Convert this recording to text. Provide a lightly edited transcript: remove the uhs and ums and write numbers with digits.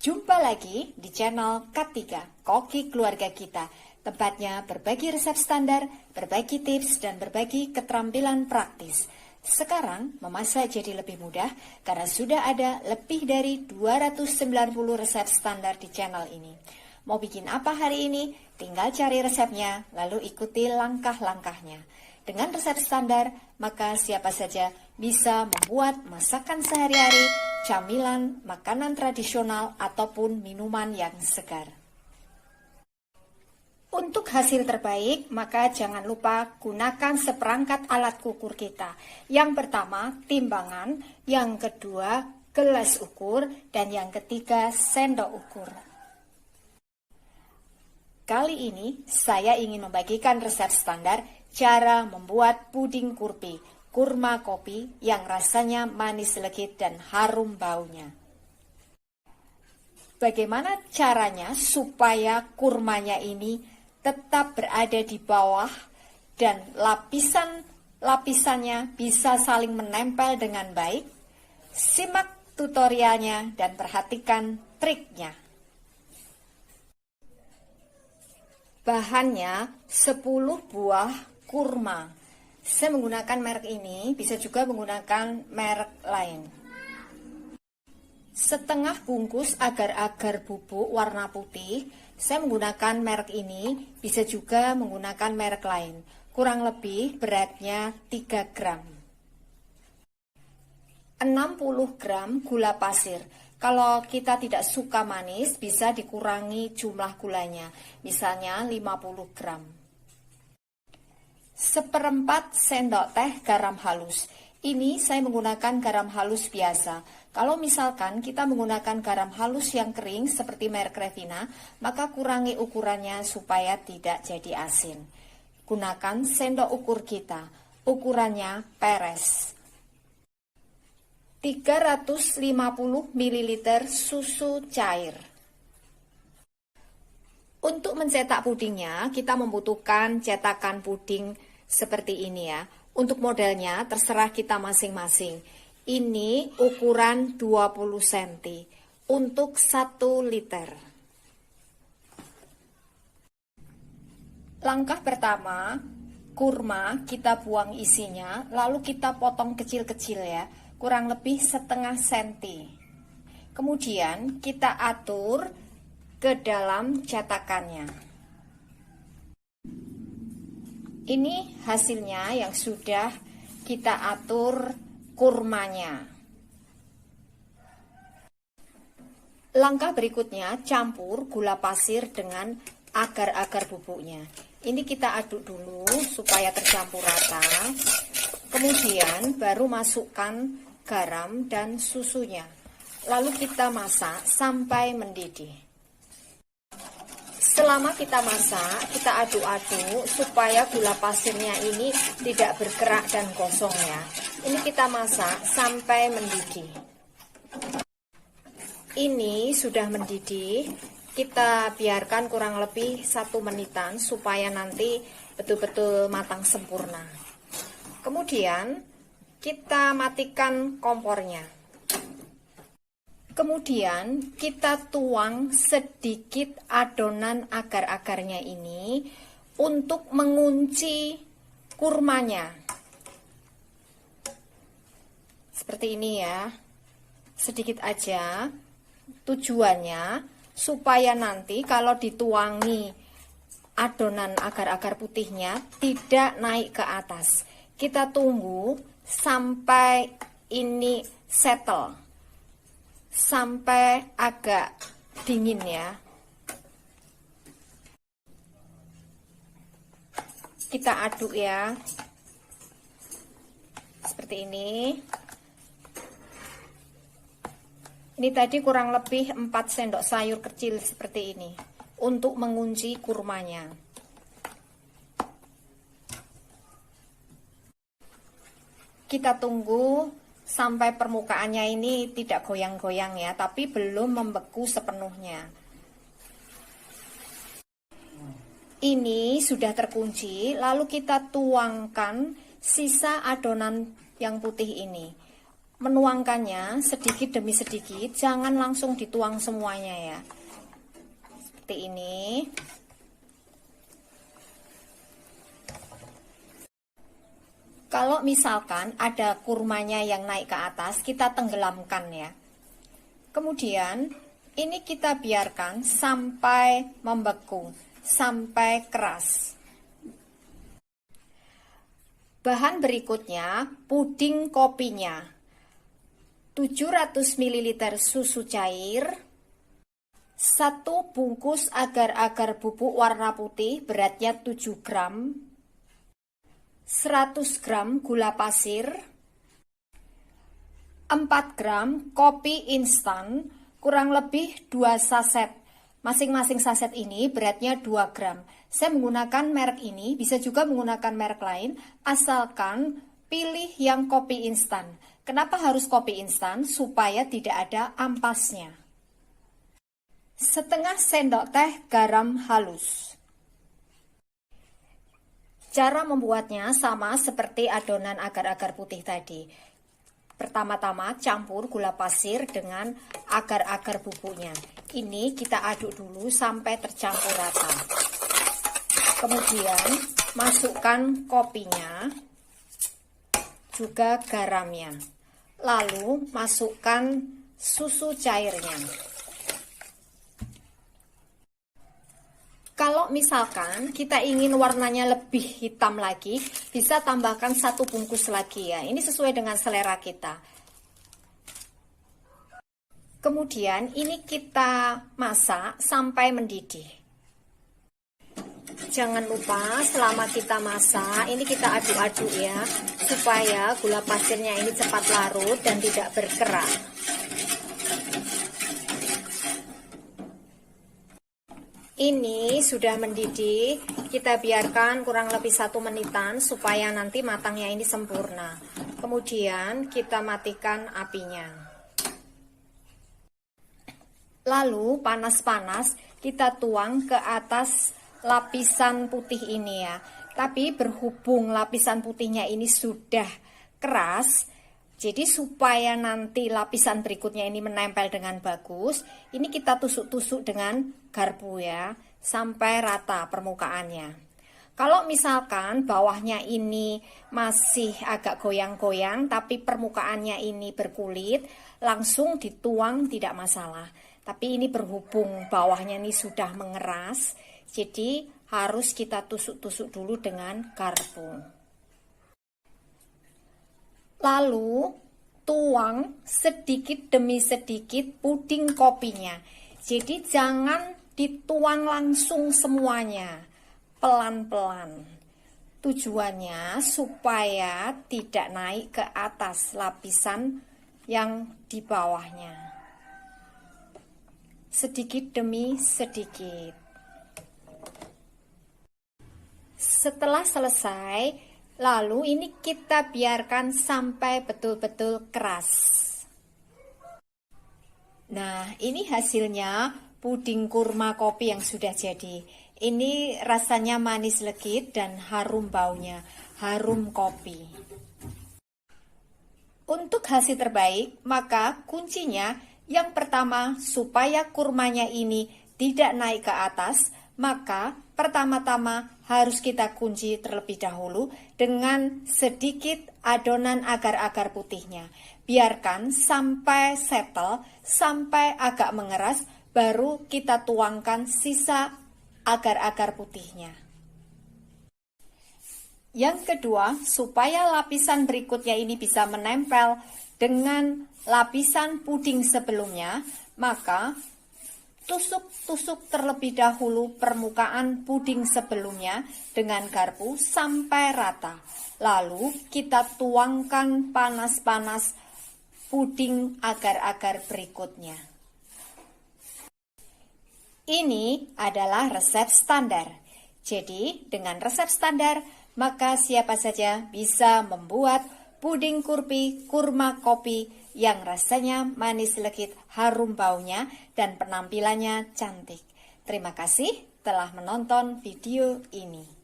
Jumpa lagi di channel K3, Koki Keluarga Kita. Tempatnya berbagi resep standar, berbagi tips, dan berbagi keterampilan praktis. Sekarang memasak jadi lebih mudah karena sudah ada lebih dari 290 resep standar di channel ini. Mau bikin apa hari ini? Tinggal cari resepnya, lalu ikuti langkah-langkahnya. Dengan resep standar, maka siapa saja bisa membuat masakan sehari-hari, camilan, makanan tradisional, ataupun minuman yang segar. Untuk hasil terbaik, maka jangan lupa gunakan seperangkat alat ukur kita. Yang pertama, timbangan, yang kedua, gelas ukur, dan yang ketiga, sendok ukur. Kali ini, saya ingin membagikan resep standar cara membuat puding kurpi, kurma kopi yang rasanya manis legit dan harum baunya. Bagaimana caranya supaya kurmanya ini tetap berada di bawah dan lapisannya bisa saling menempel dengan baik? Simak tutorialnya dan perhatikan triknya. Bahannya 10 buah kurma. Saya menggunakan merek ini, bisa juga menggunakan merek lain. Setengah bungkus agar-agar bubuk warna putih, saya menggunakan merek ini, bisa juga menggunakan merek lain. Kurang lebih beratnya 3 gram. 60 gram gula pasir. Kalau kita tidak suka manis, bisa dikurangi jumlah gulanya, misalnya 50 gram. 1/4 sendok teh garam halus. Ini saya menggunakan garam halus biasa. Kalau misalkan kita menggunakan garam halus yang kering seperti merek Revina, maka kurangi ukurannya supaya tidak jadi asin. Gunakan sendok ukur kita. Ukurannya peres. 350 ml susu cair. Untuk mencetak pudingnya, kita membutuhkan cetakan puding seperti ini ya. Untuk modelnya terserah kita masing-masing. Ini ukuran 20 cm untuk 1 liter. Langkah pertama, kurma kita buang isinya, lalu kita potong kecil-kecil ya, kurang lebih setengah senti. Kemudian kita atur ke dalam cetakannya. Ini hasilnya yang sudah kita atur kurmanya. Langkah berikutnya, campur gula pasir dengan agar-agar bubuknya. Ini kita aduk dulu supaya tercampur rata. Kemudian baru masukkan garam dan susunya. Lalu kita masak sampai mendidih. Selama kita masak, kita aduk-aduk supaya gula pasirnya ini tidak bergerak dan gosong ya. Ini kita masak sampai mendidih. Ini sudah mendidih, kita biarkan kurang lebih 1 menitan supaya nanti betul-betul matang sempurna. Kemudian kita matikan kompornya. Kemudian kita tuang sedikit adonan agar-agarnya ini untuk mengunci kurmanya. Seperti ini ya, sedikit aja. Tujuannya supaya nanti kalau dituangi adonan agar-agar putihnya tidak naik ke atas. Kita tunggu sampai ini settle, sampai agak dingin ya. Kita aduk ya, seperti ini. Ini tadi kurang lebih 4 sendok sayur kecil seperti ini untuk mengunci kurmanya. Kita tunggu sampai permukaannya ini tidak goyang-goyang ya, tapi belum membeku sepenuhnya. Ini sudah terkunci, lalu kita tuangkan sisa adonan yang putih ini. menuangkannya sedikit demi sedikit, jangan langsung dituang semuanya ya. Seperti ini. Kalau misalkan ada kurmanya yang naik ke atas, kita tenggelamkan ya. Kemudian ini kita biarkan sampai membeku, sampai keras. Bahan berikutnya, puding kopinya. 700 ml susu cair, 1 bungkus agar-agar bubuk warna putih beratnya 7 gram, 100 gram gula pasir, 4 gram kopi instan, kurang lebih 2 saset. Masing-masing saset ini beratnya 2 gram. Saya menggunakan merek ini, bisa juga menggunakan merek lain, asalkan pilih yang kopi instan. Kenapa harus kopi instan? Supaya tidak ada ampasnya. Setengah sendok teh garam halus. Cara membuatnya sama seperti adonan agar-agar putih tadi. Pertama-tama campur gula pasir dengan agar-agar bubuknya. Ini kita aduk dulu sampai tercampur rata. Kemudian masukkan kopinya, juga garamnya. Lalu masukkan susu cairnya. Kalau misalkan kita ingin warnanya lebih hitam lagi, bisa tambahkan 1 bungkus lagi ya. Ini sesuai dengan selera kita. Kemudian ini kita masak sampai mendidih. Jangan lupa selama kita masak, ini kita aduk-aduk ya, supaya gula pasirnya ini cepat larut dan tidak berkerak. Ini sudah mendidih, kita biarkan kurang lebih 1 menitan supaya nanti matangnya ini sempurna. Kemudian kita matikan apinya. Lalu panas-panas kita tuang ke atas lapisan putih ini ya. Tapi berhubung lapisan putihnya ini sudah keras, jadi supaya nanti lapisan berikutnya ini menempel dengan bagus, ini kita tusuk-tusuk dengan garpu ya, sampai rata permukaannya. Kalau misalkan bawahnya ini masih agak goyang-goyang, tapi permukaannya ini berkulit, langsung dituang tidak masalah. Tapi ini berhubung bawahnya ini sudah mengeras, jadi harus kita tusuk-tusuk dulu dengan garpu. Lalu tuang sedikit demi sedikit puding kopinya. Jadi jangan dituang langsung semuanya, pelan-pelan. Tujuannya supaya tidak naik ke atas lapisan yang di bawahnya. Sedikit demi sedikit. Setelah selesai, lalu ini kita biarkan sampai betul-betul keras. Nah, ini hasilnya puding kurma kopi yang sudah jadi. Ini rasanya manis legit dan harum baunya, harum kopi. Untuk hasil terbaik, maka kuncinya yang pertama supaya kurmanya ini tidak naik ke atas, maka pertama-tama harus kita kunci terlebih dahulu dengan sedikit adonan agar-agar putihnya. Biarkan sampai settle, sampai agak mengeras, baru kita tuangkan sisa agar-agar putihnya. Yang kedua, supaya lapisan berikutnya ini bisa menempel dengan lapisan puding sebelumnya, maka tusuk-tusuk terlebih dahulu permukaan puding sebelumnya dengan garpu sampai rata. Lalu kita tuangkan panas-panas puding agar-agar berikutnya. Ini adalah resep standar. Jadi dengan resep standar, maka siapa saja bisa membuat puding kurma kopi yang rasanya manis legit, harum baunya, dan penampilannya cantik. Terima kasih telah menonton video ini.